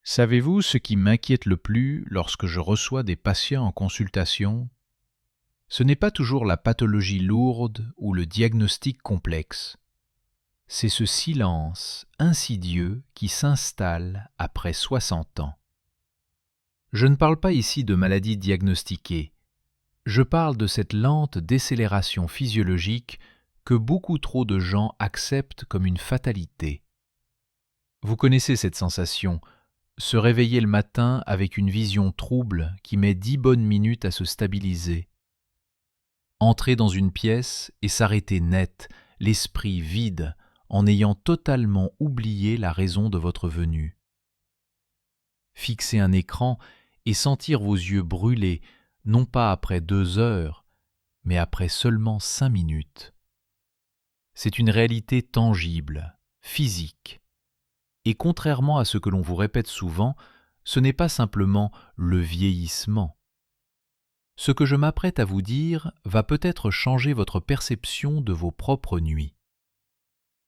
Savez-vous ce qui m'inquiète le plus lorsque je reçois des patients en consultation? Ce n'est pas toujours la pathologie lourde ou le diagnostic complexe. C'est ce silence insidieux qui s'installe après 60 ans. Je ne parle pas ici de maladies diagnostiquées. Je parle de cette lente décélération physiologique que beaucoup trop de gens acceptent comme une fatalité. Vous connaissez cette sensation, se réveiller le matin avec une vision trouble qui met 10 bonnes minutes à se stabiliser. Entrer dans une pièce et s'arrêter net, l'esprit vide, en ayant totalement oublié la raison de votre venue. Fixer un écran et sentir vos yeux brûler, non pas après 2 heures, mais après seulement 5 minutes. C'est une réalité tangible, physique. Et contrairement à ce que l'on vous répète souvent, ce n'est pas simplement le vieillissement. Ce que je m'apprête à vous dire va peut-être changer votre perception de vos propres nuits.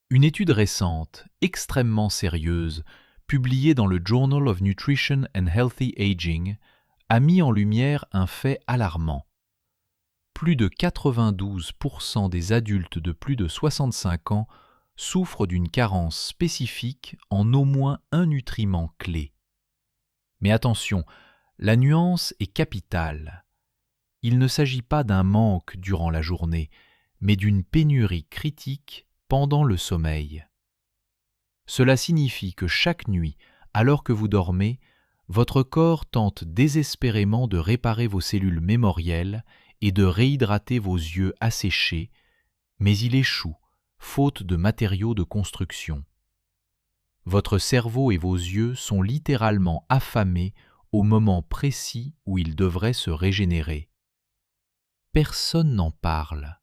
Une étude récente, extrêmement sérieuse, publiée dans le Journal of Nutrition and Healthy Aging, a mis en lumière un fait alarmant. Plus de 92% des adultes de plus de 65 ans souffrent d'une carence spécifique en au moins un nutriment clé. Mais attention, la nuance est capitale. Il ne s'agit pas d'un manque durant la journée, mais d'une pénurie critique pendant le sommeil. Cela signifie que chaque nuit, alors que vous dormez, votre corps tente désespérément de réparer vos cellules mémorielles et de réhydrater vos yeux asséchés, mais il échoue, faute de matériaux de construction. Votre cerveau et vos yeux sont littéralement affamés au moment précis où ils devraient se régénérer. Personne n'en parle.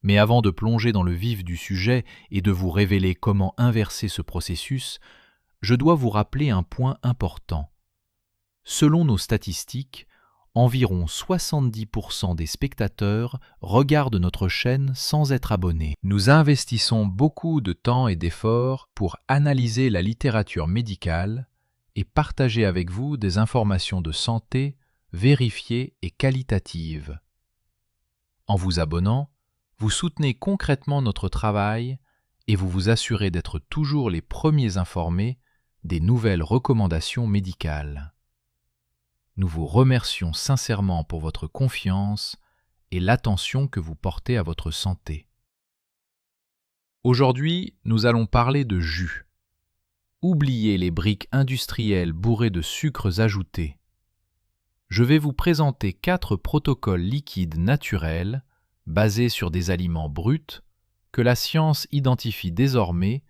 Mais avant de plonger dans le vif du sujet et de vous révéler comment inverser ce processus, je dois vous rappeler un point important. Selon nos statistiques, environ 70% des spectateurs regardent notre chaîne sans être abonnés. Nous investissons beaucoup de temps et d'efforts pour analyser la littérature médicale et partager avec vous des informations de santé vérifiées et qualitatives. En vous abonnant, vous soutenez concrètement notre travail et vous vous assurez d'être toujours les premiers informés des nouvelles recommandations médicales. Nous vous remercions sincèrement pour votre confiance et l'attention que vous portez à votre santé. Aujourd'hui, nous allons parler de jus. Oubliez les briques industrielles bourrées de sucres ajoutés. Je vais vous présenter 4 protocoles liquides naturels basés sur des aliments bruts que la science identifie désormais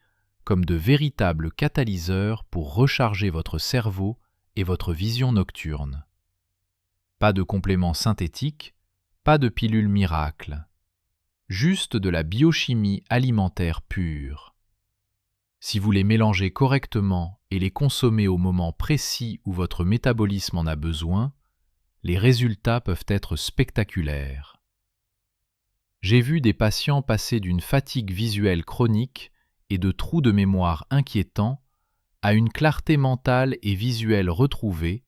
comme de véritables catalyseurs pour recharger votre cerveau et votre vision nocturne. Pas de compléments synthétiques, pas de pilules miracles. Juste de la biochimie alimentaire pure. Si vous les mélangez correctement et les consommez au moment précis où votre métabolisme en a besoin, les résultats peuvent être spectaculaires. J'ai vu des patients passer d'une fatigue visuelle chronique et de trous de mémoire inquiétants à une clarté mentale et visuelle retrouvée,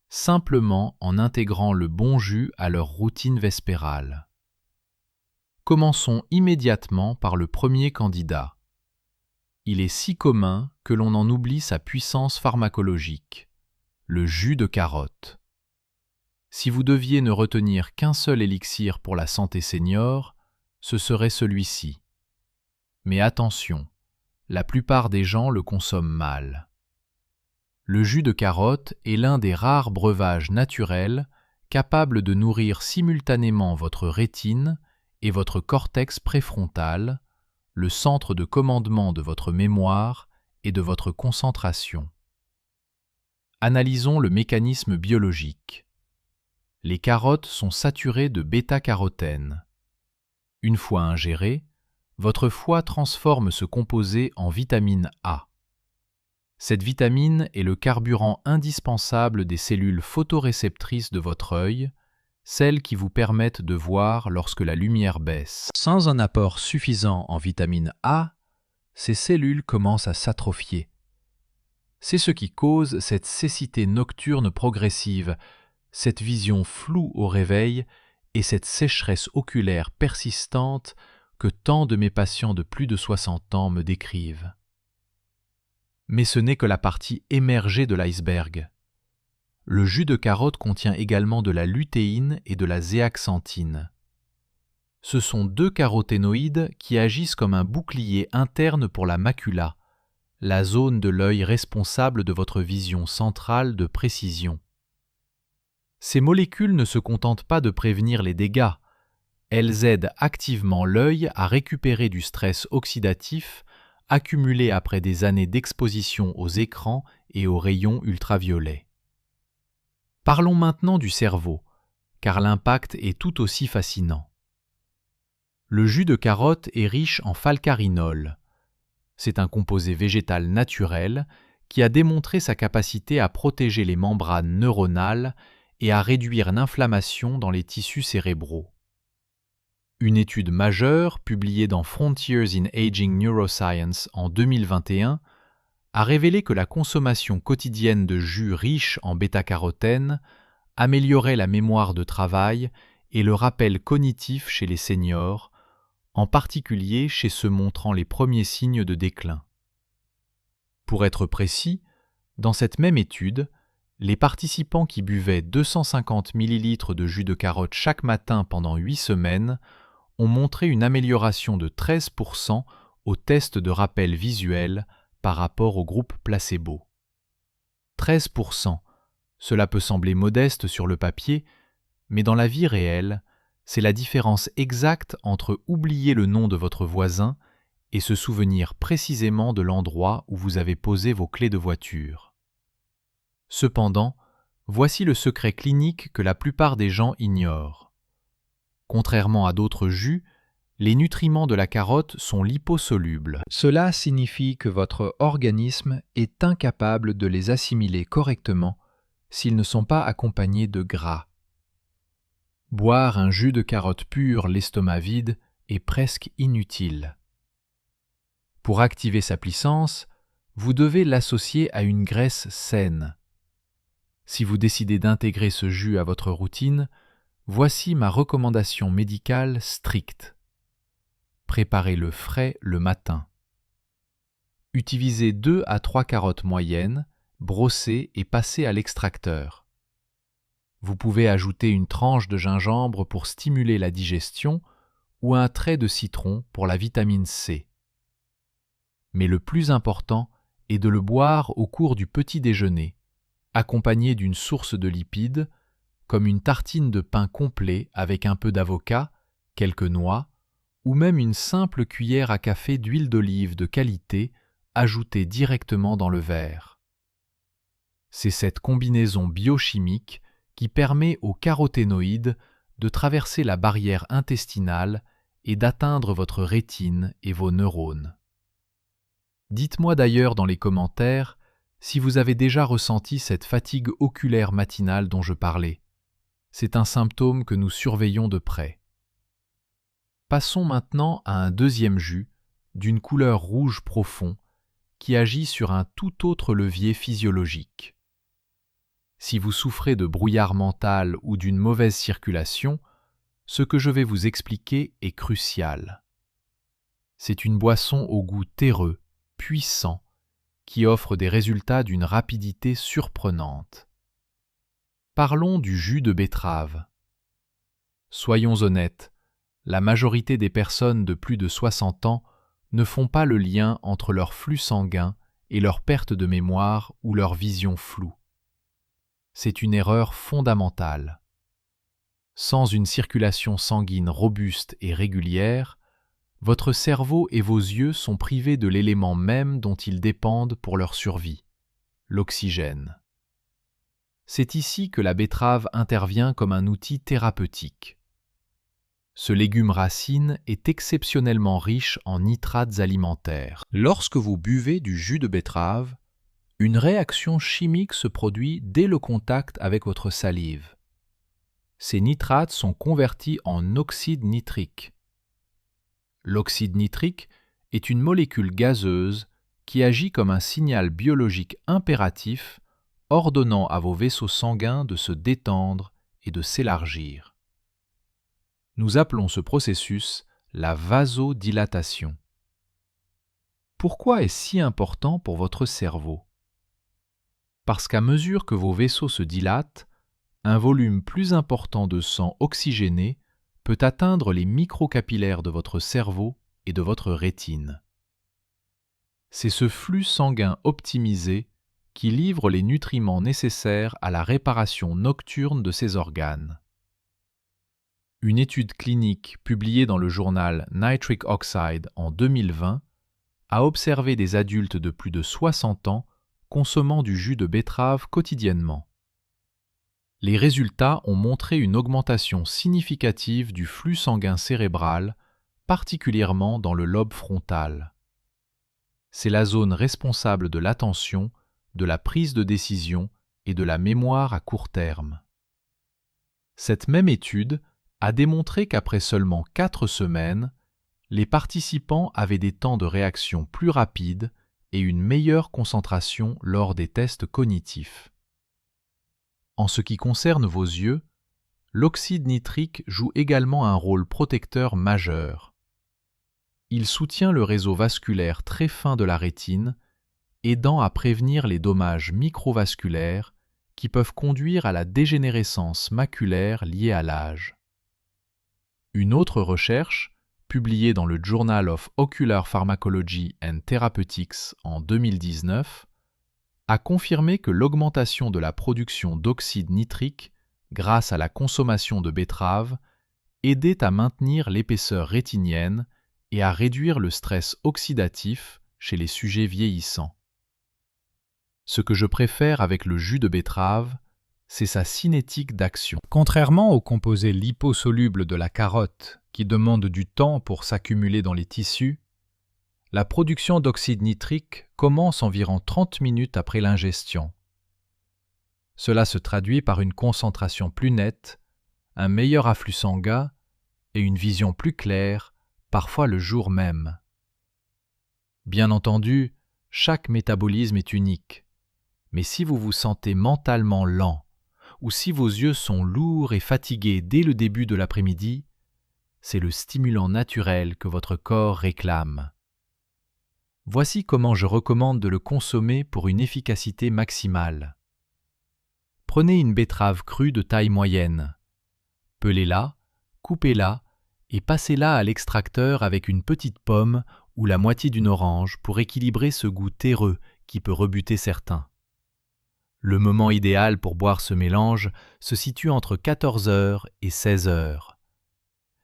simplement en intégrant le bon jus à leur routine vespérale. Commençons immédiatement par le premier candidat. Il est si commun que l'on en oublie sa puissance pharmacologique, le jus de carotte. Si vous deviez ne retenir qu'un seul élixir pour la santé senior, ce serait celui-ci. Mais attention, la plupart des gens le consomment mal. Le jus de carotte est l'un des rares breuvages naturels capables de nourrir simultanément votre rétine et votre cortex préfrontal, le centre de commandement de votre mémoire et de votre concentration. Analysons le mécanisme biologique. Les carottes sont saturées de bêta-carotène. Une fois ingérées, votre foie transforme ce composé en vitamine A. Cette vitamine est le carburant indispensable des cellules photoréceptrices de votre œil, celles qui vous permettent de voir lorsque la lumière baisse. Sans un apport suffisant en vitamine A, ces cellules commencent à s'atrophier. C'est ce qui cause cette cécité nocturne progressive, cette vision floue au réveil et cette sécheresse oculaire persistante que tant de mes patients de plus de 60 ans me décrivent. Mais ce n'est que la partie émergée de l'iceberg. Le jus de carotte contient également de la lutéine et de la zéaxanthine. Ce sont deux caroténoïdes qui agissent comme un bouclier interne pour la macula, la zone de l'œil responsable de votre vision centrale de précision. Ces molécules ne se contentent pas de prévenir les dégâts, elles aident activement l'œil à récupérer du stress oxydatif accumulé après des années d'exposition aux écrans et aux rayons ultraviolets. Parlons maintenant du cerveau, car l'impact est tout aussi fascinant. Le jus de carotte est riche en falcarinol. C'est un composé végétal naturel qui a démontré sa capacité à protéger les membranes neuronales et à réduire l'inflammation dans les tissus cérébraux. Une étude majeure, publiée dans Frontiers in Aging Neuroscience en 2021, a révélé que la consommation quotidienne de jus riches en bêta-carotène améliorait la mémoire de travail et le rappel cognitif chez les seniors, en particulier chez ceux montrant les premiers signes de déclin. Pour être précis, dans cette même étude, les participants qui buvaient 250 ml de jus de carotte chaque matin pendant 8 semaines ont montré une amélioration de 13% au test de rappel visuel par rapport au groupe placebo. 13%, cela peut sembler modeste sur le papier, mais dans la vie réelle, c'est la différence exacte entre oublier le nom de votre voisin et se souvenir précisément de l'endroit où vous avez posé vos clés de voiture. Cependant, voici le secret clinique que la plupart des gens ignorent. Contrairement à d'autres jus, les nutriments de la carotte sont liposolubles. Cela signifie que votre organisme est incapable de les assimiler correctement s'ils ne sont pas accompagnés de gras. Boire un jus de carotte pur l'estomac vide est presque inutile. Pour activer sa puissance, vous devez l'associer à une graisse saine. Si vous décidez d'intégrer ce jus à votre routine, voici ma recommandation médicale stricte. Préparez-le frais le matin. Utilisez 2 à 3 carottes moyennes, brossées et passées à l'extracteur. Vous pouvez ajouter une tranche de gingembre pour stimuler la digestion ou un trait de citron pour la vitamine C. Mais le plus important est de le boire au cours du petit déjeuner, accompagné d'une source de lipides, comme une tartine de pain complet avec un peu d'avocat, quelques noix, ou même une simple cuillère à café d'huile d'olive de qualité ajoutée directement dans le verre. C'est cette combinaison biochimique qui permet aux caroténoïdes de traverser la barrière intestinale et d'atteindre votre rétine et vos neurones. Dites-moi d'ailleurs dans les commentaires si vous avez déjà ressenti cette fatigue oculaire matinale dont je parlais. C'est un symptôme que nous surveillons de près. Passons maintenant à un deuxième jus, d'une couleur rouge profond, qui agit sur un tout autre levier physiologique. Si vous souffrez de brouillard mental ou d'une mauvaise circulation, ce que je vais vous expliquer est crucial. C'est une boisson au goût terreux, puissant, qui offre des résultats d'une rapidité surprenante. Parlons du jus de betterave. Soyons honnêtes, la majorité des personnes de plus de 60 ans ne font pas le lien entre leur flux sanguin et leur perte de mémoire ou leur vision floue. C'est une erreur fondamentale. Sans une circulation sanguine robuste et régulière, votre cerveau et vos yeux sont privés de l'élément même dont ils dépendent pour leur survie, l'oxygène. C'est ici que la betterave intervient comme un outil thérapeutique. Ce légume racine est exceptionnellement riche en nitrates alimentaires. Lorsque vous buvez du jus de betterave, une réaction chimique se produit dès le contact avec votre salive. Ces nitrates sont convertis en oxyde nitrique. L'oxyde nitrique est une molécule gazeuse qui agit comme un signal biologique impératif ordonnant à vos vaisseaux sanguins de se détendre et de s'élargir. Nous appelons ce processus la vasodilatation. Pourquoi est-ce si important pour votre cerveau? Parce qu'à mesure que vos vaisseaux se dilatent, un volume plus important de sang oxygéné peut atteindre les microcapillaires de votre cerveau et de votre rétine. C'est ce flux sanguin optimisé qui livre les nutriments nécessaires à la réparation nocturne de ces organes. Une étude clinique publiée dans le journal Nitric Oxide en 2020 a observé des adultes de plus de 60 ans consommant du jus de betterave quotidiennement. Les résultats ont montré une augmentation significative du flux sanguin cérébral, particulièrement dans le lobe frontal. C'est la zone responsable de l'attention, de la prise de décision et de la mémoire à court terme. Cette même étude a démontré qu'après seulement 4 semaines, les participants avaient des temps de réaction plus rapides et une meilleure concentration lors des tests cognitifs. En ce qui concerne vos yeux, l'oxyde nitrique joue également un rôle protecteur majeur. Il soutient le réseau vasculaire très fin de la rétine, aidant à prévenir les dommages microvasculaires qui peuvent conduire à la dégénérescence maculaire liée à l'âge. Une autre recherche, publiée dans le Journal of Ocular Pharmacology and Therapeutics en 2019, a confirmé que l'augmentation de la production d'oxyde nitrique grâce à la consommation de betterave aidait à maintenir l'épaisseur rétinienne et à réduire le stress oxydatif chez les sujets vieillissants. Ce que je préfère avec le jus de betterave, c'est sa cinétique d'action. Contrairement aux composés liposolubles de la carotte qui demandent du temps pour s'accumuler dans les tissus, la production d'oxyde nitrique commence environ 30 minutes après l'ingestion. Cela se traduit par une concentration plus nette, un meilleur afflux sanguin et une vision plus claire, parfois le jour même. Bien entendu, chaque métabolisme est unique, mais si vous vous sentez mentalement lent ou si vos yeux sont lourds et fatigués dès le début de l'après-midi, c'est le stimulant naturel que votre corps réclame. Voici comment je recommande de le consommer pour une efficacité maximale. Prenez une betterave crue de taille moyenne. Pelez-la, coupez-la et passez-la à l'extracteur avec une petite pomme ou la moitié d'une orange pour équilibrer ce goût terreux qui peut rebuter certains. Le moment idéal pour boire ce mélange se situe entre 14 h et 16 h.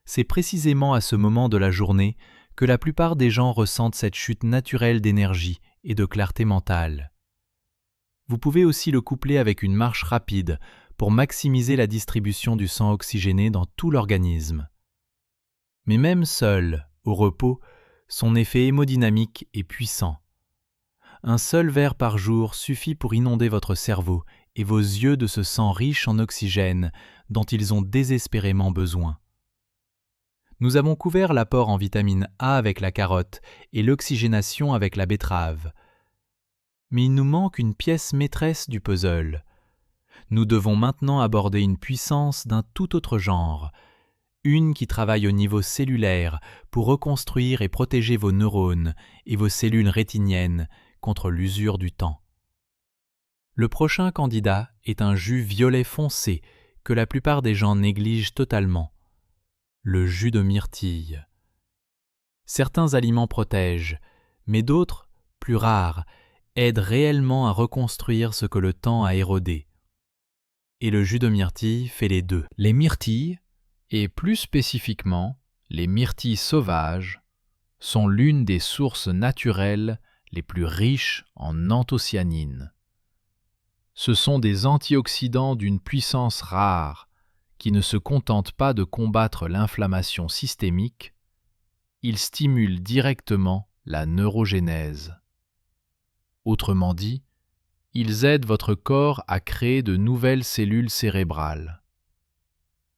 C'est précisément à ce moment de la journée que la plupart des gens ressentent cette chute naturelle d'énergie et de clarté mentale. Vous pouvez aussi le coupler avec une marche rapide pour maximiser la distribution du sang oxygéné dans tout l'organisme. Mais même seul, au repos, son effet hémodynamique est puissant. Un seul verre par jour suffit pour inonder votre cerveau et vos yeux de ce sang riche en oxygène dont ils ont désespérément besoin. Nous avons couvert l'apport en vitamine A avec la carotte et l'oxygénation avec la betterave. Mais il nous manque une pièce maîtresse du puzzle. Nous devons maintenant aborder une puissance d'un tout autre genre, une qui travaille au niveau cellulaire pour reconstruire et protéger vos neurones et vos cellules rétiniennes contre l'usure du temps. Le prochain candidat est un jus violet foncé que la plupart des gens négligent totalement. Le jus de myrtille. Certains aliments protègent, mais d'autres, plus rares, aident réellement à reconstruire ce que le temps a érodé. Et le jus de myrtille fait les deux. Les myrtilles, et plus spécifiquement les myrtilles sauvages, sont l'une des sources naturelles les plus riches en anthocyanine. Ce sont des antioxydants d'une puissance rare qui ne se contentent pas de combattre l'inflammation systémique, ils stimulent directement la neurogénèse. Autrement dit, ils aident votre corps à créer de nouvelles cellules cérébrales.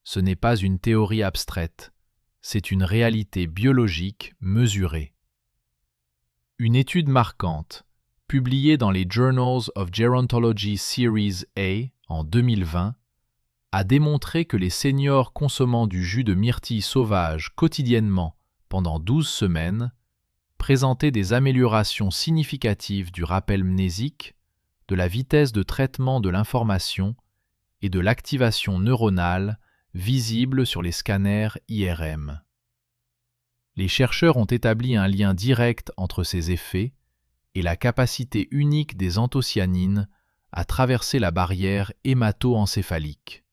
Ce n'est pas une théorie abstraite, c'est une réalité biologique mesurée. Une étude marquante, publiée dans les Journals of Gerontology Series A en 2020, a démontré que les seniors consommant du jus de myrtille sauvage quotidiennement pendant 12 semaines présentaient des améliorations significatives du rappel mnésique, de la vitesse de traitement de l'information et de l'activation neuronale visible sur les scanners IRM. Les chercheurs ont établi un lien direct entre ces effets et la capacité unique des anthocyanines à traverser la barrière hémato-encéphalique.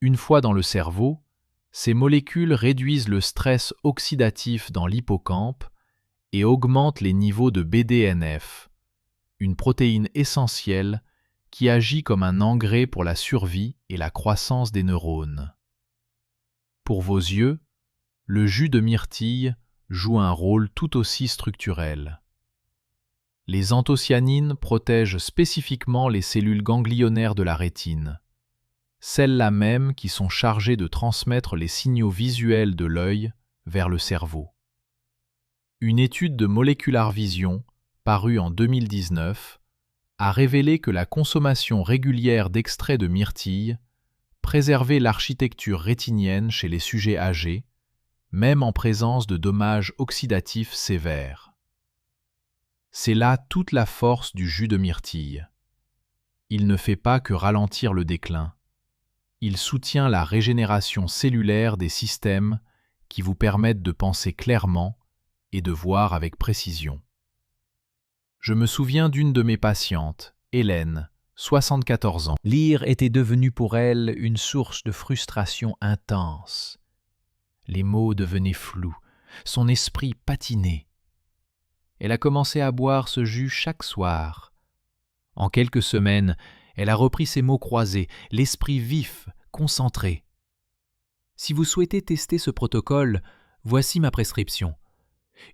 Une fois dans le cerveau, ces molécules réduisent le stress oxydatif dans l'hippocampe et augmentent les niveaux de BDNF, une protéine essentielle qui agit comme un engrais pour la survie et la croissance des neurones. Pour vos yeux, le jus de myrtille joue un rôle tout aussi structurel. Les anthocyanines protègent spécifiquement les cellules ganglionnaires de la rétine, celles-là même qui sont chargées de transmettre les signaux visuels de l'œil vers le cerveau. Une étude de Molecular Vision, parue en 2019, a révélé que la consommation régulière d'extraits de myrtille préservait l'architecture rétinienne chez les sujets âgés, même en présence de dommages oxydatifs sévères. C'est là toute la force du jus de myrtille. Il ne fait pas que ralentir le déclin. Il soutient la régénération cellulaire des systèmes qui vous permettent de penser clairement et de voir avec précision. Je me souviens d'une de mes patientes, Hélène, 74 ans. Lire était devenu pour elle une source de frustration intense. Les mots devenaient flous, son esprit patinait. Elle a commencé à boire ce jus chaque soir. En quelques semaines, elle a repris ses mots croisés, l'esprit vif, concentré. Si vous souhaitez tester ce protocole, voici ma prescription.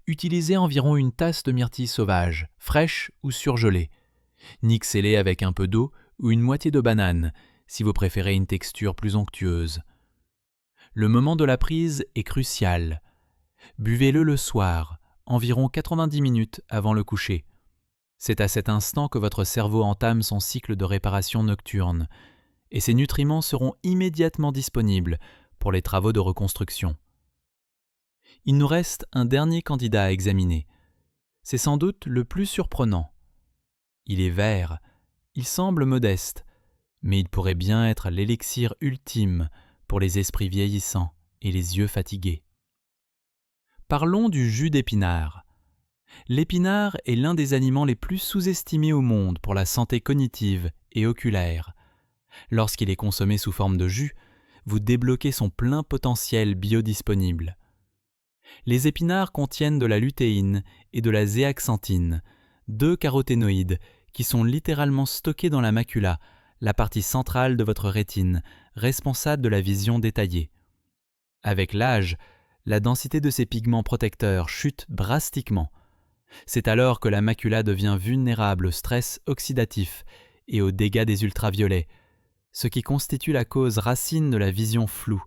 Utilisez environ une tasse de myrtille sauvage, fraîche ou surgelée. Mixez-les avec un peu d'eau ou une moitié de banane, si vous préférez une texture plus onctueuse. Le moment de la prise est crucial. Buvez-le le soir, environ 90 minutes avant le coucher. C'est à cet instant que votre cerveau entame son cycle de réparation nocturne, et ces nutriments seront immédiatement disponibles pour les travaux de reconstruction. Il nous reste un dernier candidat à examiner. C'est sans doute le plus surprenant. Il est vert, il semble modeste, mais il pourrait bien être l'élixir ultime pour les esprits vieillissants et les yeux fatigués. Parlons du jus d'épinard. L'épinard est l'un des aliments les plus sous-estimés au monde pour la santé cognitive et oculaire. Lorsqu'il est consommé sous forme de jus, vous débloquez son plein potentiel biodisponible. Les épinards contiennent de la lutéine et de la zéaxanthine, deux caroténoïdes qui sont littéralement stockés dans la macula, la partie centrale de votre rétine, responsable de la vision détaillée. Avec l'âge, la densité de ces pigments protecteurs chute drastiquement. C'est alors que la macula devient vulnérable au stress oxydatif et aux dégâts des ultraviolets, ce qui constitue la cause racine de la vision floue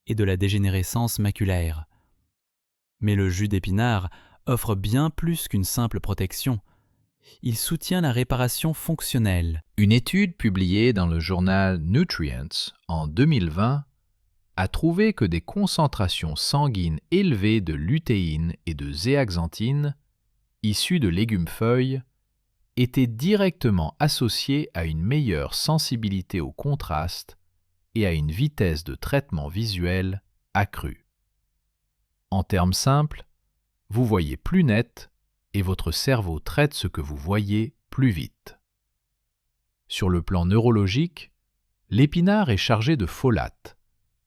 et de la dégénérescence maculaire. Mais le jus d'épinard offre bien plus qu'une simple protection. Il soutient la réparation fonctionnelle. Une étude publiée dans le journal Nutrients en 2020 a trouvé que des concentrations sanguines élevées de lutéine et de zéaxanthine, issues de légumes-feuilles, étaient directement associées à une meilleure sensibilité au contraste et à une vitesse de traitement visuel accrue. En termes simples, vous voyez plus net et votre cerveau traite ce que vous voyez plus vite. Sur le plan neurologique, l'épinard est chargé de folate,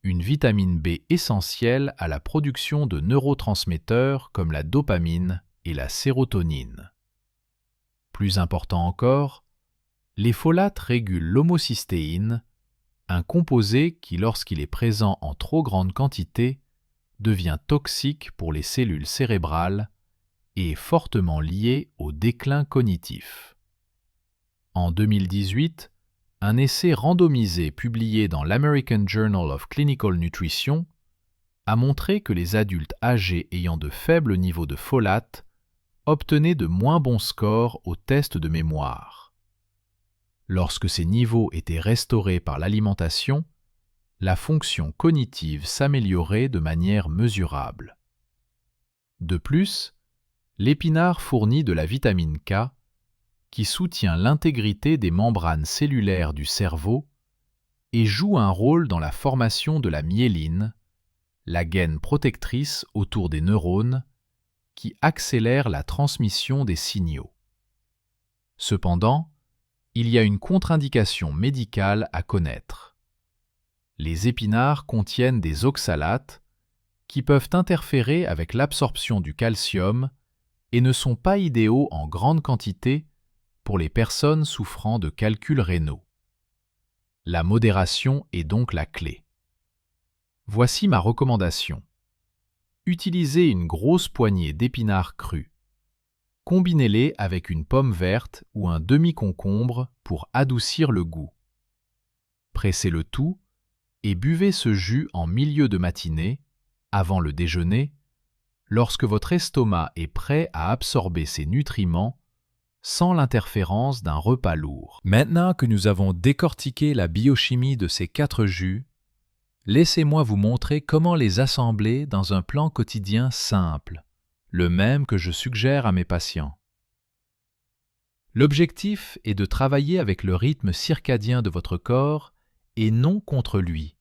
une vitamine B essentielle à la production de neurotransmetteurs comme la dopamine et la sérotonine. Plus important encore, les folates régulent l'homocystéine, un composé qui, lorsqu'il est présent en trop grande quantité, devient toxique pour les cellules cérébrales et est fortement lié au déclin cognitif. En 2018, un essai randomisé publié dans l'American Journal of Clinical Nutrition a montré que les adultes âgés ayant de faibles niveaux de folate obtenez de moins bons scores aux tests de mémoire. Lorsque ces niveaux étaient restaurés par l'alimentation, la fonction cognitive s'améliorait de manière mesurable. De plus, l'épinard fournit de la vitamine K qui soutient l'intégrité des membranes cellulaires du cerveau et joue un rôle dans la formation de la myéline, la gaine protectrice autour des neurones, qui accélère la transmission des signaux. Cependant, il y a une contre-indication médicale à connaître. Les épinards contiennent des oxalates qui peuvent interférer avec l'absorption du calcium et ne sont pas idéaux en grande quantité pour les personnes souffrant de calculs rénaux. La modération est donc la clé. Voici ma recommandation. Utilisez une grosse poignée d'épinards crus. Combinez-les avec une pomme verte ou un demi-concombre pour adoucir le goût. Pressez le tout et buvez ce jus en milieu de matinée, avant le déjeuner, lorsque votre estomac est prêt à absorber ses nutriments sans l'interférence d'un repas lourd. Maintenant que nous avons décortiqué la biochimie de ces 4 jus, laissez-moi vous montrer comment les assembler dans un plan quotidien simple, le même que je suggère à mes patients. L'objectif est de travailler avec le rythme circadien de votre corps et non contre lui.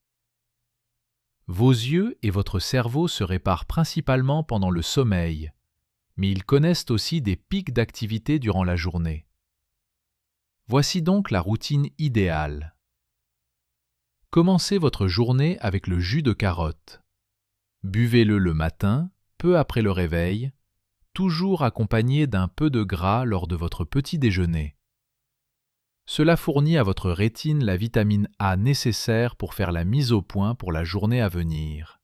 Vos yeux et votre cerveau se réparent principalement pendant le sommeil, mais ils connaissent aussi des pics d'activité durant la journée. Voici donc la routine idéale. Commencez votre journée avec le jus de carotte. Buvez-le le matin, peu après le réveil, toujours accompagné d'un peu de gras lors de votre petit déjeuner. Cela fournit à votre rétine la vitamine A nécessaire pour faire la mise au point pour la journée à venir.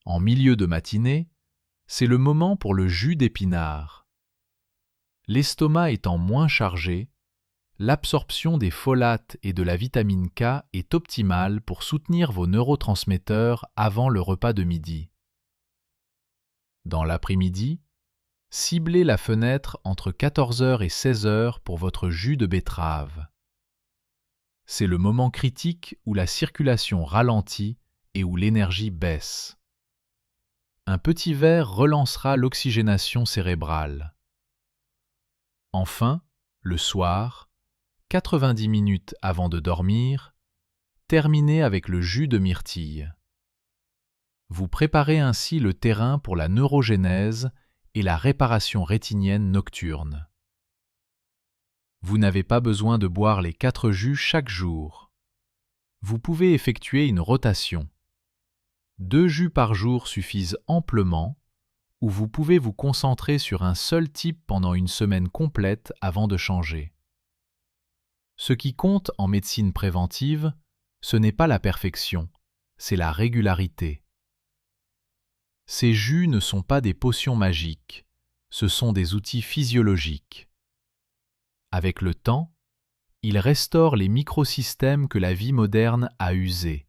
En milieu de matinée, c'est le moment pour le jus d'épinard. L'estomac étant moins chargé, l'absorption des folates et de la vitamine K est optimale pour soutenir vos neurotransmetteurs avant le repas de midi. Dans l'après-midi, ciblez la fenêtre entre 14h et 16h pour votre jus de betterave. C'est le moment critique où la circulation ralentit et où l'énergie baisse. Un petit verre relancera l'oxygénation cérébrale. Enfin, le soir, 90 minutes avant de dormir, terminez avec le jus de myrtille. Vous préparez ainsi le terrain pour la neurogénèse et la réparation rétinienne nocturne. Vous n'avez pas besoin de boire les 4 jus chaque jour. Vous pouvez effectuer une rotation. 2 jus par jour suffisent amplement, ou vous pouvez vous concentrer sur un seul type pendant une semaine complète avant de changer. Ce qui compte en médecine préventive, ce n'est pas la perfection, c'est la régularité. Ces jus ne sont pas des potions magiques, ce sont des outils physiologiques. Avec le temps, ils restaurent les microsystèmes que la vie moderne a usés.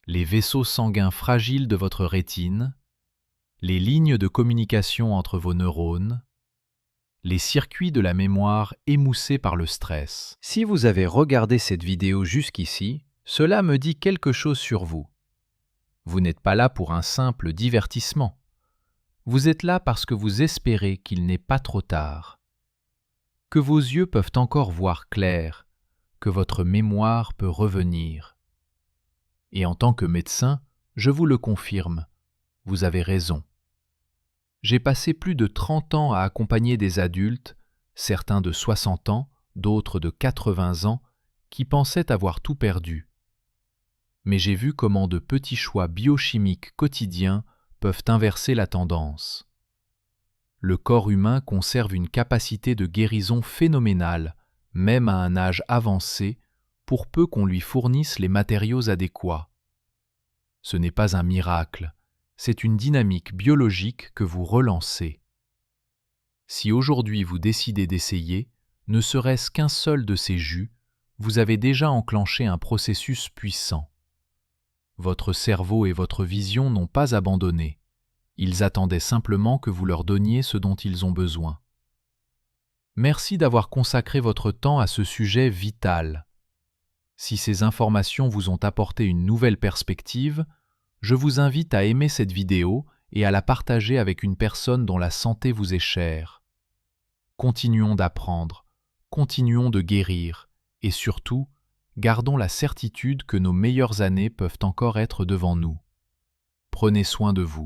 Les vaisseaux sanguins fragiles de votre rétine, les lignes de communication entre vos neurones, les circuits de la mémoire émoussés par le stress. Si vous avez regardé cette vidéo jusqu'ici, cela me dit quelque chose sur vous. Vous n'êtes pas là pour un simple divertissement. Vous êtes là parce que vous espérez qu'il n'est pas trop tard, que vos yeux peuvent encore voir clair, que votre mémoire peut revenir. Et en tant que médecin, je vous le confirme, vous avez raison. J'ai passé plus de 30 ans à accompagner des adultes, certains de 60 ans, d'autres de 80 ans, qui pensaient avoir tout perdu. Mais j'ai vu comment de petits choix biochimiques quotidiens peuvent inverser la tendance. Le corps humain conserve une capacité de guérison phénoménale, même à un âge avancé, pour peu qu'on lui fournisse les matériaux adéquats. Ce n'est pas un miracle, c'est une dynamique biologique que vous relancez. Si aujourd'hui vous décidez d'essayer, ne serait-ce qu'un seul de ces jus, vous avez déjà enclenché un processus puissant. Votre cerveau et votre vision n'ont pas abandonné, Ils attendaient simplement que vous leur donniez ce dont ils ont besoin. Merci d'avoir consacré votre temps à ce sujet vital. Si ces informations vous ont apporté une nouvelle perspective, je vous invite à aimer cette vidéo et à la partager avec une personne dont la santé vous est chère. Continuons d'apprendre, continuons de guérir, et surtout, gardons la certitude que nos meilleures années peuvent encore être devant nous. Prenez soin de vous.